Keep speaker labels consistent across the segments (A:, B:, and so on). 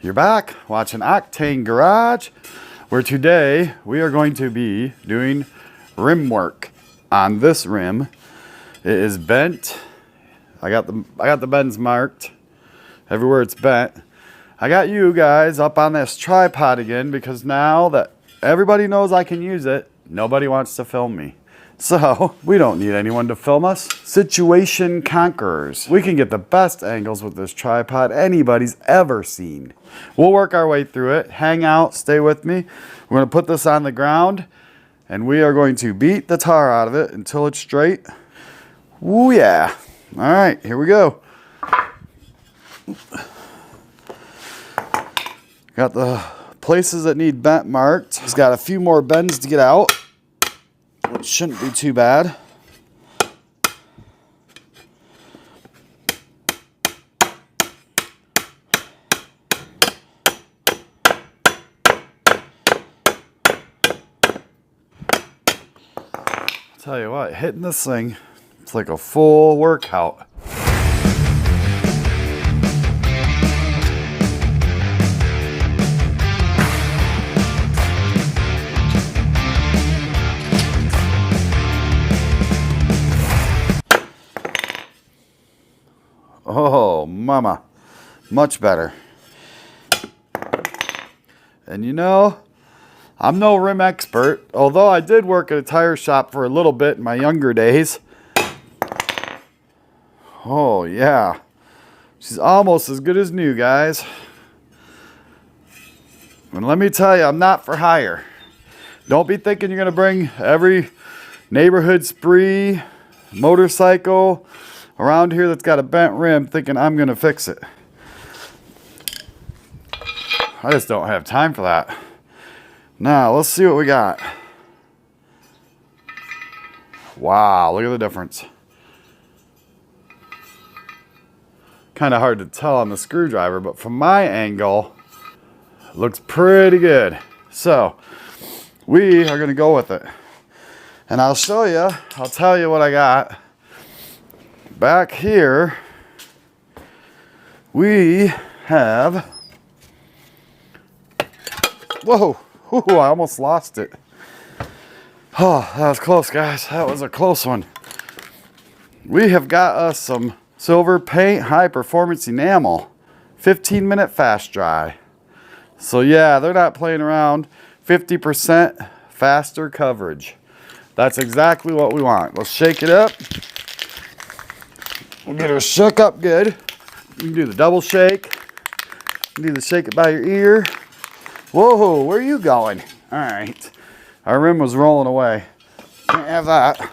A: You're back watching Octane Garage, where today we are going to be doing rim work on this rim. It is bent. I got the bends marked everywhere it's bent. I got you guys up on this tripod again because now that everybody knows I can use it, nobody wants to film me. So we don't need anyone to film us. Situation conquerors. We can get the best angles with this tripod anybody's ever seen. We'll work our way through it. Hang out, stay with me. We're gonna put this on the ground and we are going to beat the tar out of it until it's straight. Ooh yeah. All right, here we go. Got the places that need bent marked. It's got a few more bends to get out, which shouldn't be too bad. Tell you what, hitting this thing, it's like a full workout. Oh, mama, much better. And you know, I'm no rim expert, although I did work at a tire shop for a little bit in my younger days. Oh yeah, she's almost as good as new, guys. And let me tell you, I'm not for hire. Don't be thinking you're gonna bring every neighborhood spree motorcycle around here that's got a bent rim thinking I'm gonna fix it. I just don't have time for that. Now let's see what we got. Wow, look at the difference. Kind of hard to tell on the screwdriver, but from my angle it looks pretty good. So we are gonna go with it, and I'll show you, I'll tell you what I got. Back here, we have, whoa, ooh, I almost lost it. Oh, that was close, guys. That was a close one. We have got us some silver paint high performance enamel, 15-minute fast dry. So yeah, they're not playing around. 50% faster coverage. That's exactly what we want. Let's shake it up. We'll get her shook up good. You can do the double shake. You can do the shake it by your ear. Whoa, where are you going? All right. Our rim was rolling away. Can't have that.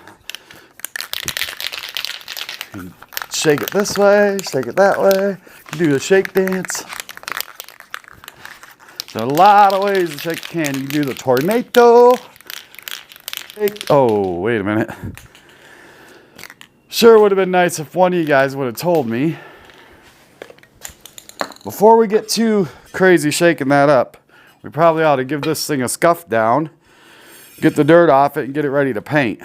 A: And shake it this way, shake it that way. You can do the shake dance. There's a lot of ways to shake a can. You can do the tornado. Oh, wait a minute. Sure would have been nice if one of you guys would have told me. Before we get too crazy shaking that up, we probably ought to give this thing a scuff down, get the dirt off it, and get it ready to paint.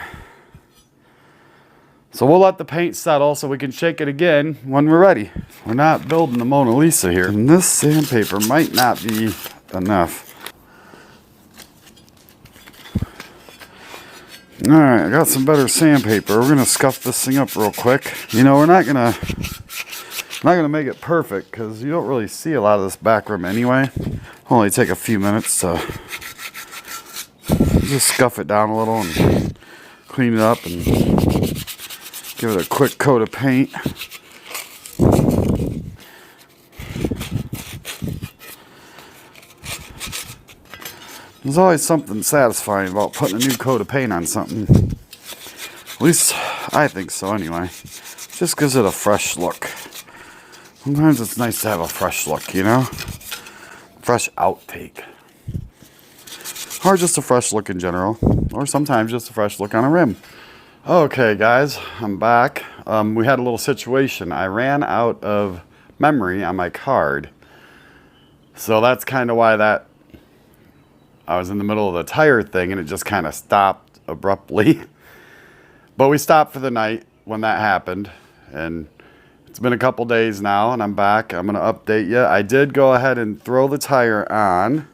A: So we'll let the paint settle so we can shake it again when we're ready. We're not building the Mona Lisa here. And this sandpaper might not be enough. All right, I got some better sandpaper. We're gonna scuff this thing up real quick. You know, we're not gonna make it perfect because you don't really see a lot of this back rim anyway. Only take a few minutes to just scuff it down a little and clean it up and give it a quick coat of paint. There's always something satisfying about putting a new coat of paint on something. At least I think so anyway. Just gives it a fresh look. Sometimes it's nice to have a fresh look, you know? Fresh outtake. Or just a fresh look in general. Or sometimes just a fresh look on a rim. Okay guys, I'm back. We had a little situation. I ran out of memory on my card. So that's kind of why I was in the middle of the tire thing and it just kind of stopped abruptly. But we stopped for the night when that happened, and It's been a couple days now and I'm back. I'm gonna update you. I did go ahead and throw the tire on.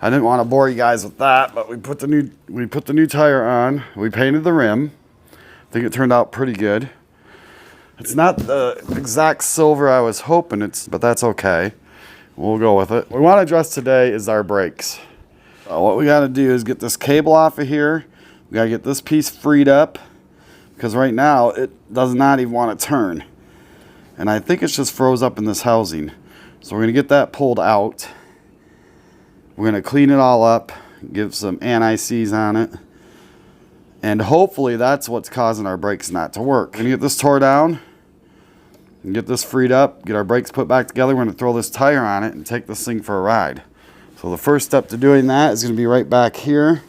A: I didn't want to bore you guys with that, but we put the new tire on. We painted the rim. I think it turned out pretty good. It's not the exact silver I was hoping but that's okay. We'll go with it. What we want to address today is our brakes. What we got to do is get this cable off of here. We got to get this piece freed up because right now it does not even want to turn. And I think it's just froze up in this housing. So we're going to get that pulled out. We're going to clean it all up, give some anti-seize on it. And hopefully that's what's causing our brakes not to work. We're going to get this tore down and get this freed up, get our brakes put back together. We're going to throw this tire on it and take this thing for a ride. So the first step to doing that is going to be right back here.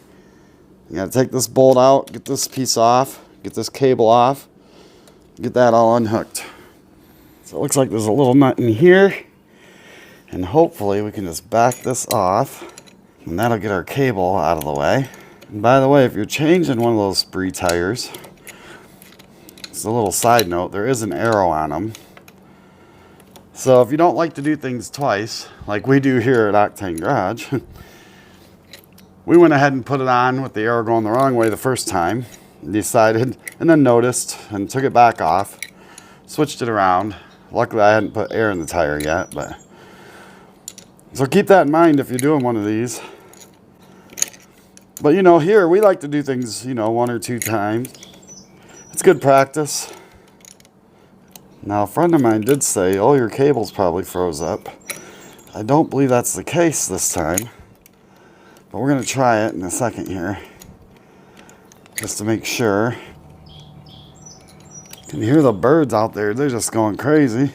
A: You got to take this bolt out, get this piece off, get this cable off, get that all unhooked. So it looks like there's a little nut in here, and hopefully we can just back this off, and that'll get our cable out of the way. And by the way, if you're changing one of those spree tires, it's a little side note, there is an arrow on them. So if you don't like to do things twice, like we do here at Octane Garage, we went ahead and put it on with the arrow going the wrong way the first time, and decided, and then noticed, and took it back off, switched it around. Luckily I hadn't put air in the tire yet, but so keep that in mind if you're doing one of these. But you know, here we like to do things, you know, 1 or 2 times. It's good practice. Now, a friend of mine did say, oh, your cable's probably froze up. I don't believe that's the case this time. But we're going to try it in a second here. Just to make sure. You can hear the birds out there. They're just going crazy.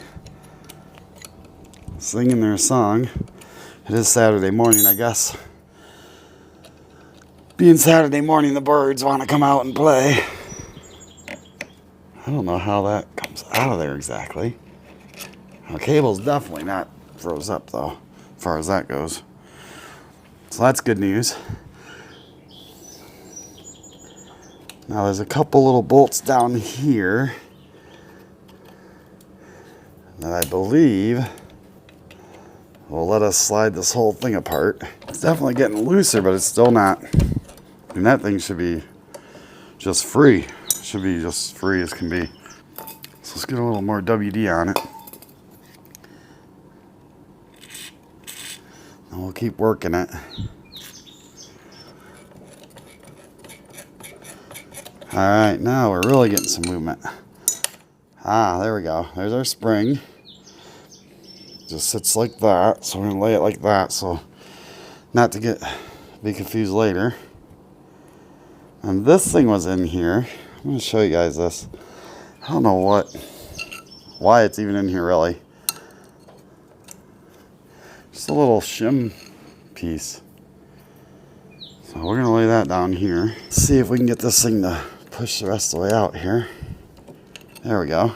A: Singing their song. It is Saturday morning, I guess. Being Saturday morning, the birds want to come out and play. I don't know how that comes out of there exactly. The cable's definitely not froze up though, as far as that goes. So that's good news. Now there's a couple little bolts down here that I believe will let us slide this whole thing apart. It's definitely getting looser, but it's still not. And that thing should be just free. Should be just free as can be. So let's get a little more WD on it. And we'll keep working it. Alright, now we're really getting some movement. Ah, there we go. There's our spring. Just sits like that. So we're going to lay it like that so not to be confused later. And this thing was in here. I'm going to show you guys this. I don't know why it's even in here really. Just a little shim piece. So we're going to lay that down here. See if we can get this thing to push the rest of the way out here. There we go.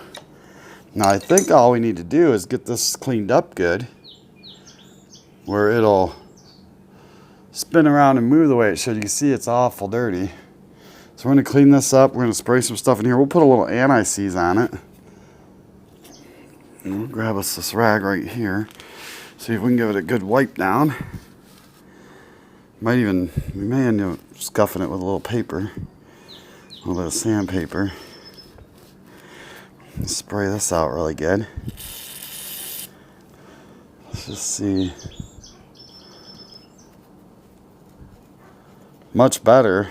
A: Now I think all we need to do is get this cleaned up good, where it'll spin around and move the way it should. You can see it's awful dirty. So we're going to clean this up. We're going to spray some stuff in here. We'll put a little anti-seize on it. And we'll grab us this rag right here. See if we can give it a good wipe down. We may end up scuffing it with a little paper. A little bit of sandpaper. Spray this out really good. Let's just see. Much better.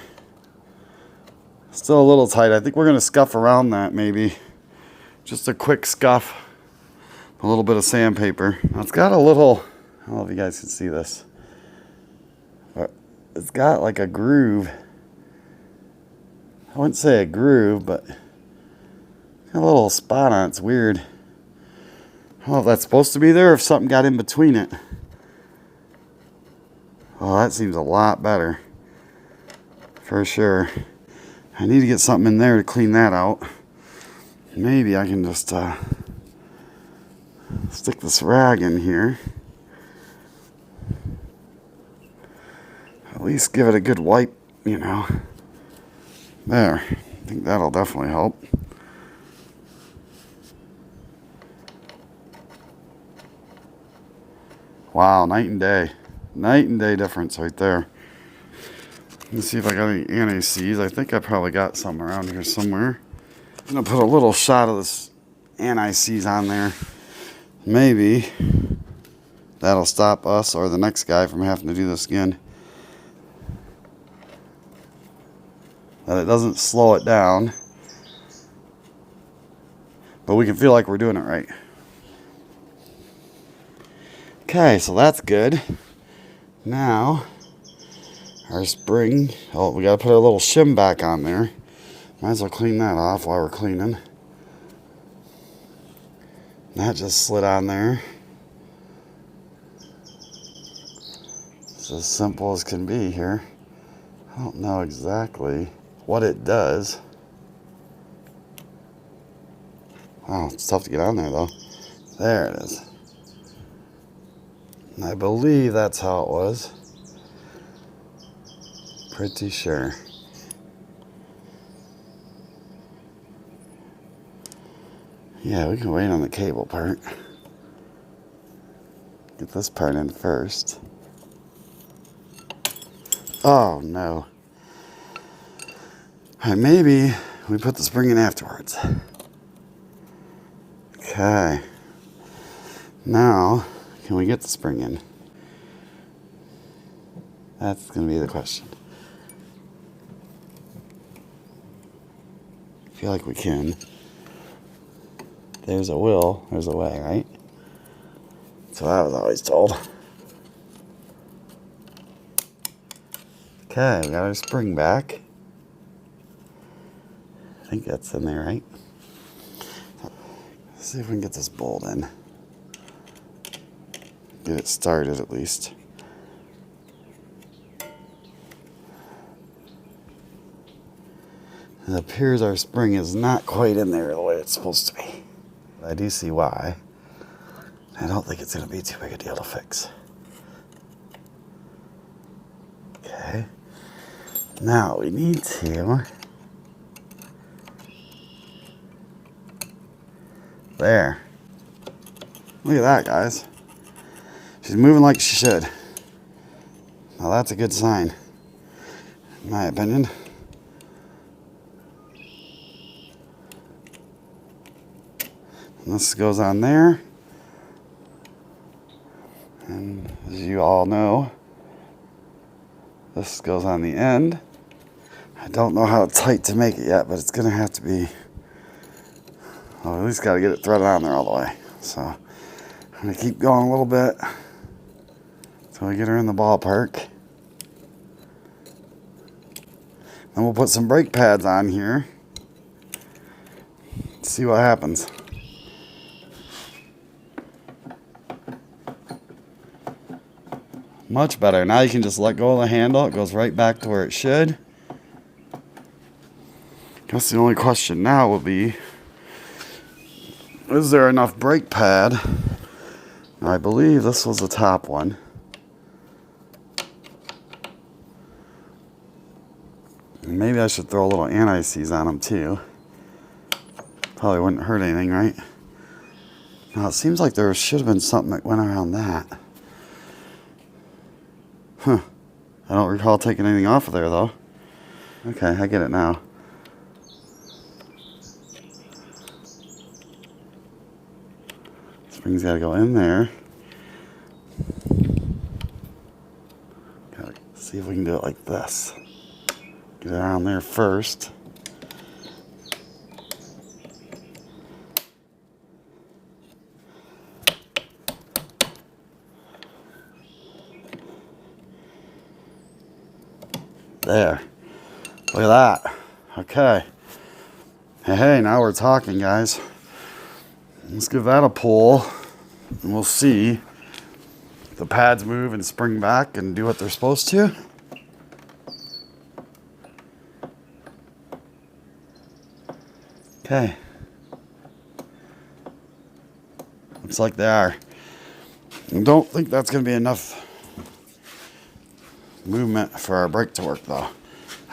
A: Still a little tight. I think we're going to scuff around that maybe. Just a quick scuff. A little bit of sandpaper. Now it's got a little, I don't know if you guys can see this, but it's got like a groove. I wouldn't say a groove, but got a little spot on it. It's weird. I don't know if that's supposed to be there or if something got in between it. Oh, that seems a lot better. For sure. I need to get something in there to clean that out. Maybe I can just stick this rag in here. At least give it a good wipe, you know. There. I think that'll definitely help. Wow, night and day. Night and day difference right there. Let's see if I got any anti-seize. I think I probably got some around here somewhere. I'm gonna put a little shot of this anti-seize on there. Maybe that'll stop us or the next guy from having to do this again. But it doesn't slow it down. But we can feel like we're doing it right. Okay, so that's good. Now, our spring, oh, we gotta put a little shim back on there. Might as well clean that off while we're cleaning. That just slid on there. It's as simple as can be here. I don't know exactly what it does. Wow, it's tough to get on there though. There it is. I believe that's how it was. Pretty sure. Yeah, we can wait on the cable part. Get this part in first. Oh no. Alright, maybe we put the spring in afterwards. Okay. Now, can we get the spring in? That's going to be the question. I feel like we can. There's a will, there's a way, right? That's what I was always told. Okay, we got our spring back. I think that's in there, right? Let's see if we can get this bolt in. Get it started at least. It appears our spring is not quite in there the way it's supposed to be. I do see why. I don't think it's going to be too big a deal to fix. Okay. Now we need to... There. Look at that, guys. She's moving like she should. Now that's a good sign, in my opinion. And this goes on there. And as you all know, this goes on the end. I don't know how tight to make it yet, but it's going to have to be... Well, at least got to get it threaded on there all the way. So I'm going to keep going a little bit until we get her in the ballpark. Then we'll put some brake pads on here. See what happens. Much better. Now you can just let go of the handle. It goes right back to where it should. Guess the only question now will be, is there enough brake pad? I believe this was the top one. And maybe I should throw a little anti-seize on them too. Probably wouldn't hurt anything, right? Now it seems like there should have been something that went around that. Huh. I don't recall taking anything off of there though. Okay, I get it now. Spring's gotta go in there. Gotta see if we can do it like this. Get it around there first. There. Look at that. Okay. Hey, now we're talking, guys. Let's give that a pull, and we'll see if the pads move and spring back and do what they're supposed to. Okay. Looks like they are. I don't think that's going to be enough movement for our brake to work though.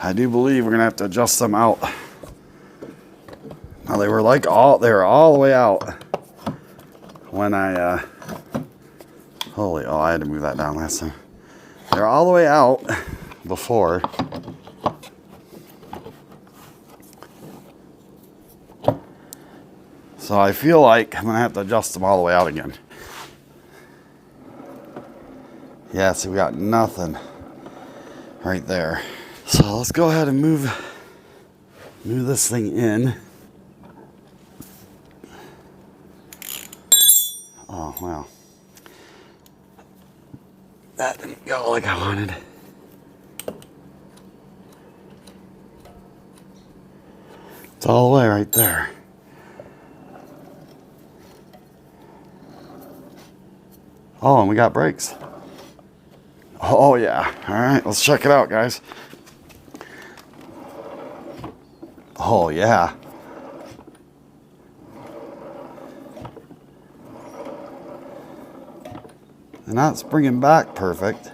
A: I do believe we're gonna have to adjust them out. Now they were all the way out when I Holy, oh, I had to move that down last time. They're all the way out before. So I feel like I'm gonna have to adjust them all the way out again. Yeah, see, we got nothing right there. So let's go ahead and move this thing in. Oh, wow. That didn't go like I wanted. It's all the way right there. Oh, and we got brakes. Oh, yeah. All right, let's check it out, guys. Oh, yeah. They're not springing back perfect.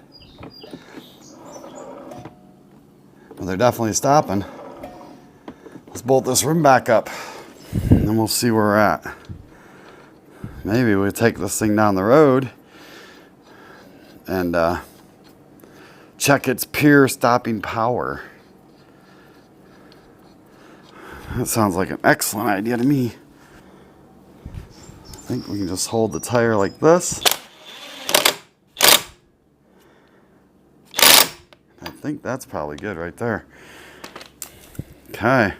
A: But they're definitely stopping. Let's bolt this rim back up, and then we'll see where we're at. Maybe we'll take this thing down the road and check its pure stopping power. That sounds like an excellent idea to me. I think we can just hold the tire like this. I think that's probably good right there. Okay.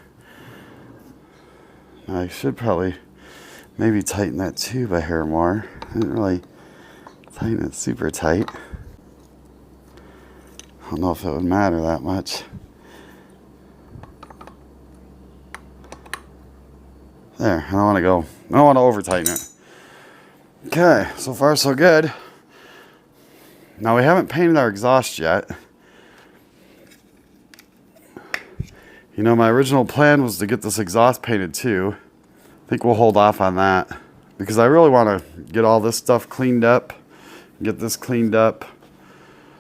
A: I should probably maybe tighten that tube a hair more. I didn't really tighten it super tight. I don't know if it would matter that much. There, I don't want to over tighten it. Okay, so far so good. Now we haven't painted our exhaust yet. You know, my original plan was to get this exhaust painted too. I think we'll hold off on that because I really want to get all this stuff cleaned up, get this cleaned up.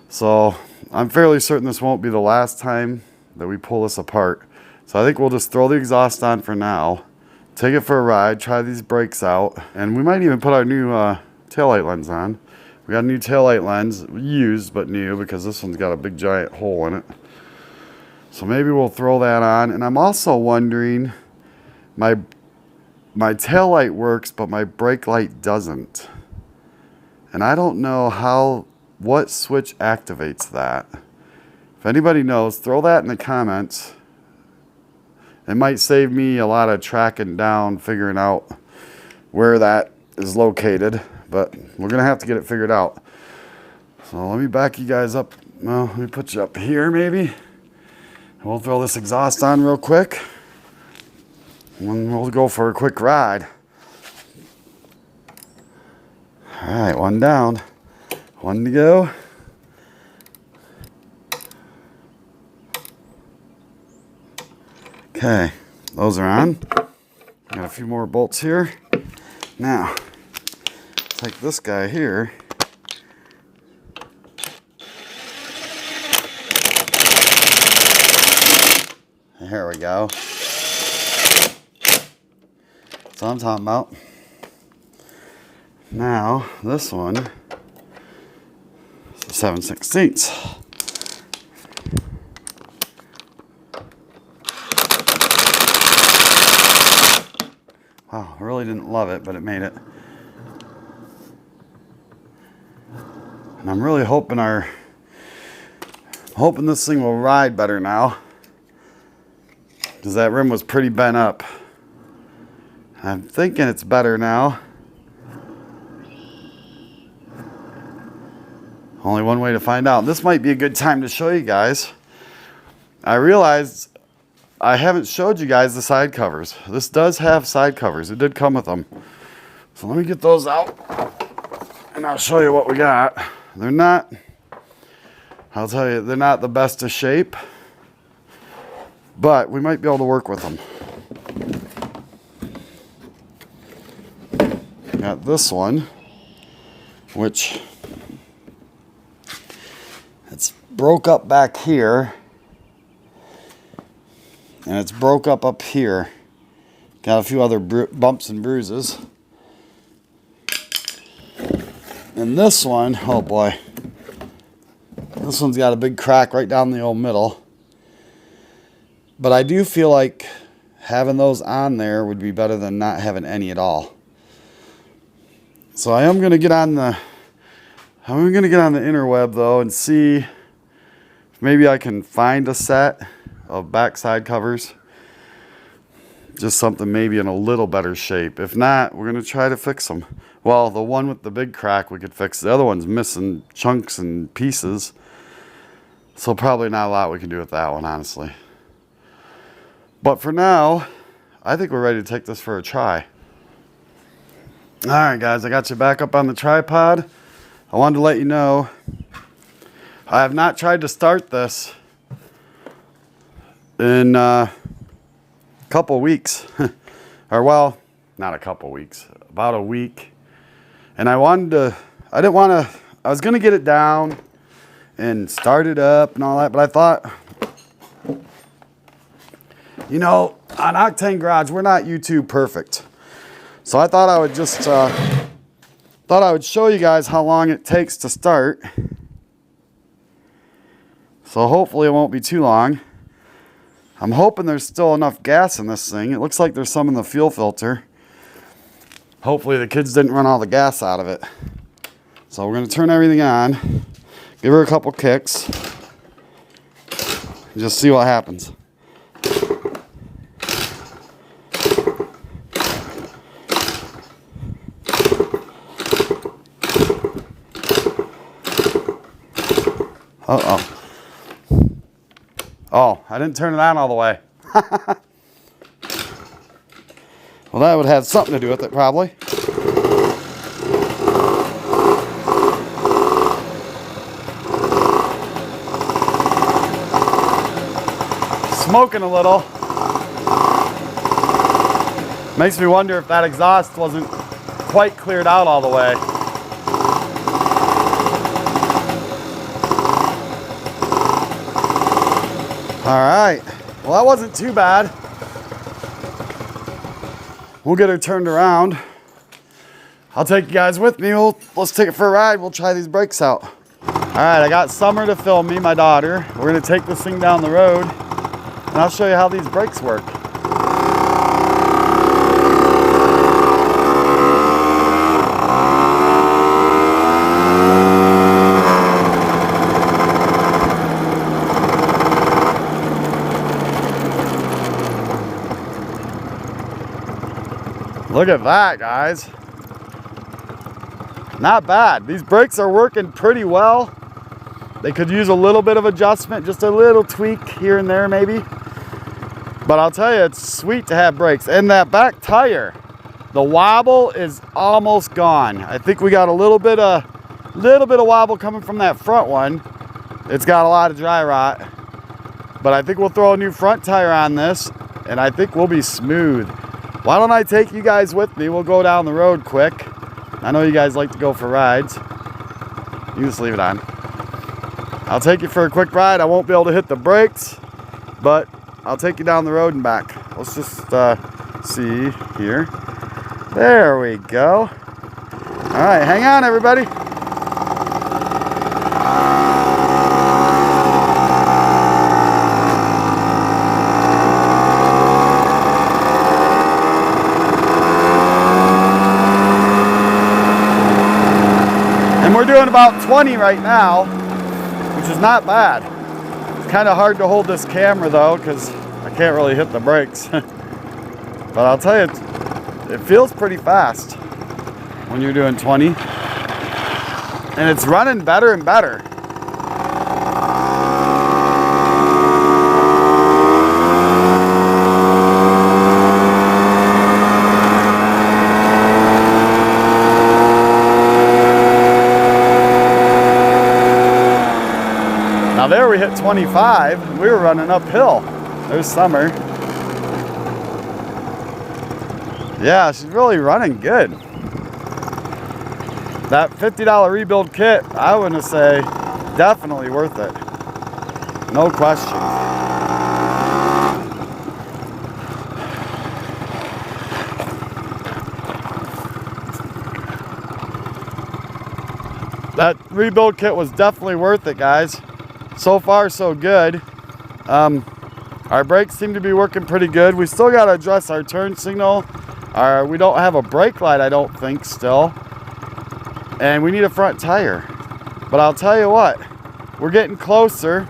A: So I'm fairly certain this won't be the last time that we pull this apart. So I think we'll just throw the exhaust on for now, take it for a ride, try these brakes out, and we might even put our new taillight lens on. We got a new taillight lens, used but new, because this one's got a big giant hole in it. So maybe we'll throw that on. And I'm also wondering, my taillight works, but my brake light doesn't. And I don't know what switch activates that. If anybody knows, throw that in the comments. It might save me a lot of tracking down, figuring out where that is located, but we're gonna have to get it figured out. So let me back you guys up. Well, let me put you up here maybe. We'll throw this exhaust on real quick, and we'll go for a quick ride. All right, one down, one to go. Okay, those are on. Got a few more bolts here. Now, take this guy here. There we go. That's what I'm talking about. Now, this one is a 7/16. Wow, I really didn't love it, but it made it. And I'm really hoping this thing will ride better now, because that rim was pretty bent up. I'm thinking it's better now. Only one way to find out. This might be a good time to show you guys. I realized I haven't showed you guys the side covers. This does have side covers. It did come with them. So let me get those out and I'll show you what we got. They're not, I'll tell you, they're not the best of shape, but we might be able to work with them. Got this one, which it's broke up back here, and it's broke up here. Got a few other bumps and bruises. And this one, oh boy, this one's got a big crack right down the old middle. But I do feel like having those on there would be better than not having any at all. So I am going to get on the interweb though and see if maybe I can find a set of backside covers. Just something maybe in a little better shape. If not, we're going to try to fix them. Well, the one with the big crack we could fix. The other one's missing chunks and pieces. So probably not a lot we can do with that one, honestly. But for now, I think we're ready to take this for a try. Alright guys, I got you back up on the tripod. I wanted to let you know, I have not tried to start this in a couple weeks. Or well, not a couple weeks, about a week. And I was going to get it down and start it up and all that, but I thought, you know, on Octane Garage, we're not YouTube perfect. So I thought I would just, show you guys how long it takes to start. So hopefully it won't be too long. I'm hoping there's still enough gas in this thing. It looks like there's some in the fuel filter. Hopefully the kids didn't run all the gas out of it. So we're going to turn everything on, give her a couple kicks, and just see what happens. Uh-oh. Oh, I didn't turn it on all the way. Well, that would have something to do with it, probably. Smoking a little. Makes me wonder if that exhaust wasn't quite cleared out all the way. All right, well that wasn't too bad. We'll get her turned around. I'll take you guys with me. Let's take it for a ride. We'll try these brakes out. All right, I got Summer to film me, my daughter. We're gonna take this thing down the road and I'll show you how these brakes work. Look at that, guys. Not bad. These brakes are working pretty well. They could use a little bit of adjustment, just a little tweak here and there maybe. But I'll tell you, it's sweet to have brakes. And that back tire, the wobble is almost gone. I think we got a little bit of wobble coming from that front one. It's got a lot of dry rot. But I think we'll throw a new front tire on this and I think we'll be smooth. Why don't I take you guys with me? We'll go down the road quick. I know you guys like to go for rides. You just leave it on. I'll take you for a quick ride. I won't be able to hit the brakes, but I'll take you down the road and back. Let's just see here. There we go. All right, hang on everybody. And we're doing about 20 right now, which is not bad. It's kind of hard to hold this camera though, because I can't really hit the brakes. But I'll tell you, it feels pretty fast when you're doing 20. And it's running better and better. Now there we hit 25, and we were running uphill. There's Summer. Yeah, she's really running good. That $50 rebuild kit, I wouldn't say, definitely worth it. No question. that rebuild kit was definitely worth it, guys. So far, so good. Our brakes seem to be working pretty good. We still got to adjust our turn signal. We don't have a brake light, I don't think, still. And we need a front tire. But I'll tell you what, we're getting closer.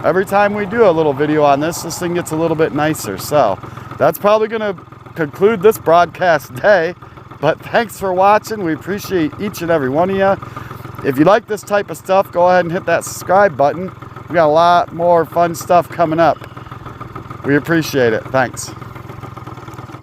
A: Every time we do a little video on this, this thing gets a little bit nicer. So that's probably going to conclude this broadcast day. But thanks for watching. We appreciate each and every one of you. If you like this type of stuff, go ahead and hit that subscribe button. We got a lot more fun stuff coming up. We appreciate it. Thanks.